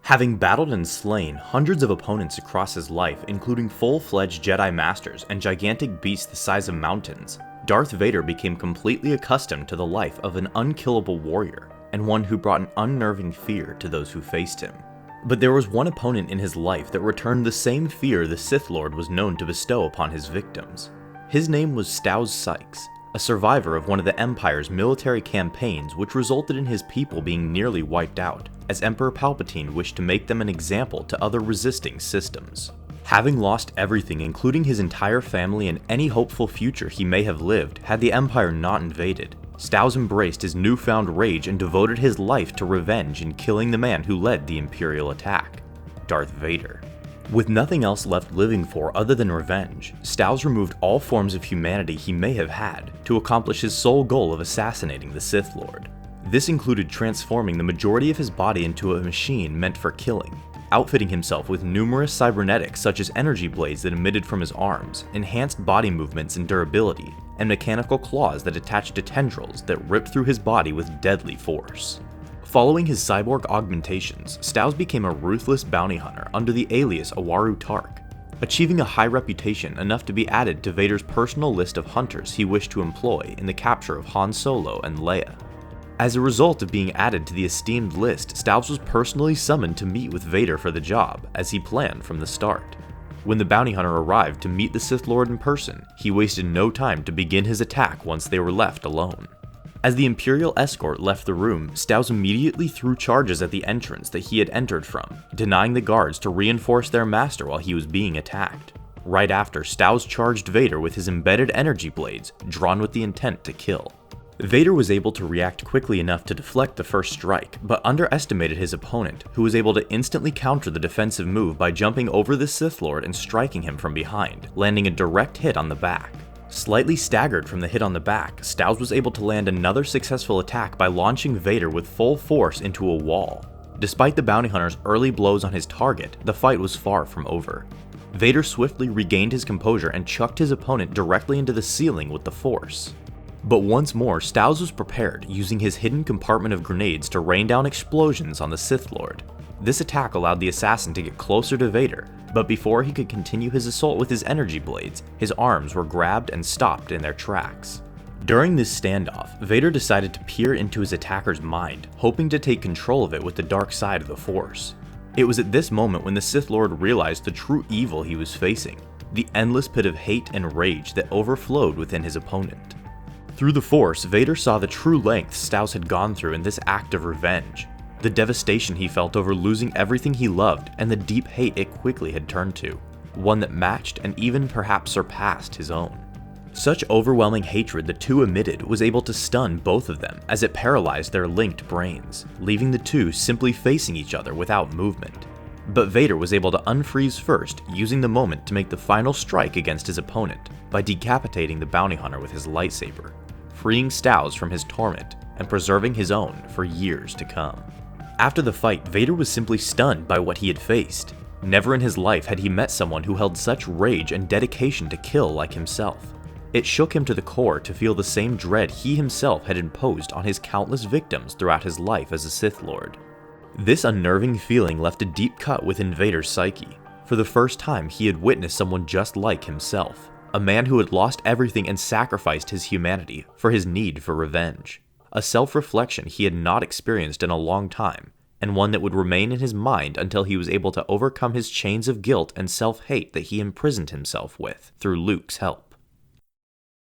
Having battled and slain hundreds of opponents across his life, including full-fledged Jedi Masters and gigantic beasts the size of mountains, Darth Vader became completely accustomed to the life of an unkillable warrior, and one who brought an unnerving fear to those who faced him. But there was one opponent in his life that returned the same fear the Sith Lord was known to bestow upon his victims. His name was Staus Sykes, a survivor of one of the Empire's military campaigns which resulted in his people being nearly wiped out, as Emperor Palpatine wished to make them an example to other resisting systems. Having lost everything, including his entire family and any hopeful future he may have lived had the Empire not invaded, Staus embraced his newfound rage and devoted his life to revenge in killing the man who led the Imperial attack, Darth Vader. With nothing else left living for other than revenge, Staus removed all forms of humanity he may have had to accomplish his sole goal of assassinating the Sith Lord. This included transforming the majority of his body into a machine meant for killing, outfitting himself with numerous cybernetics such as energy blades that emitted from his arms, enhanced body movements and durability, and mechanical claws that attached to tendrils that ripped through his body with deadly force. Following his cyborg augmentations, Staus became a ruthless bounty hunter under the alias Awaru Tark, achieving a high reputation enough to be added to Vader's personal list of hunters he wished to employ in the capture of Han Solo and Leia. As a result of being added to the esteemed list, Staus was personally summoned to meet with Vader for the job, as he planned from the start. When the bounty hunter arrived to meet the Sith Lord in person, he wasted no time to begin his attack once they were left alone. As the Imperial escort left the room, Staus immediately threw charges at the entrance that he had entered from, denying the guards to reinforce their master while he was being attacked. Right after, Staus charged Vader with his embedded energy blades, drawn with the intent to kill. Vader was able to react quickly enough to deflect the first strike, but underestimated his opponent, who was able to instantly counter the defensive move by jumping over the Sith Lord and striking him from behind, landing a direct hit on the back. Slightly staggered from the hit on the back, Staus was able to land another successful attack by launching Vader with full force into a wall. Despite the bounty hunter's early blows on his target, the fight was far from over. Vader swiftly regained his composure and chucked his opponent directly into the ceiling with the Force. But once more, Staus was prepared, using his hidden compartment of grenades to rain down explosions on the Sith Lord. This attack allowed the assassin to get closer to Vader, but before he could continue his assault with his energy blades, his arms were grabbed and stopped in their tracks. During this standoff, Vader decided to peer into his attacker's mind, hoping to take control of it with the dark side of the Force. It was at this moment when the Sith Lord realized the true evil he was facing, the endless pit of hate and rage that overflowed within his opponent. Through the Force, Vader saw the true lengths Staus had gone through in this act of revenge, the devastation he felt over losing everything he loved, and the deep hate it quickly had turned to, one that matched and even perhaps surpassed his own. Such overwhelming hatred the two emitted was able to stun both of them as it paralyzed their linked brains, leaving the two simply facing each other without movement. But Vader was able to unfreeze first, using the moment to make the final strike against his opponent by decapitating the bounty hunter with his lightsaber, freeing Staus from his torment and preserving his own for years to come. After the fight, Vader was simply stunned by what he had faced. Never in his life had he met someone who held such rage and dedication to kill like himself. It shook him to the core to feel the same dread he himself had imposed on his countless victims throughout his life as a Sith Lord. This unnerving feeling left a deep cut within Vader's psyche. For the first time, he had witnessed someone just like himself, a man who had lost everything and sacrificed his humanity for his need for revenge. A self-reflection he had not experienced in a long time, and one that would remain in his mind until he was able to overcome his chains of guilt and self-hate that he imprisoned himself with through Luke's help.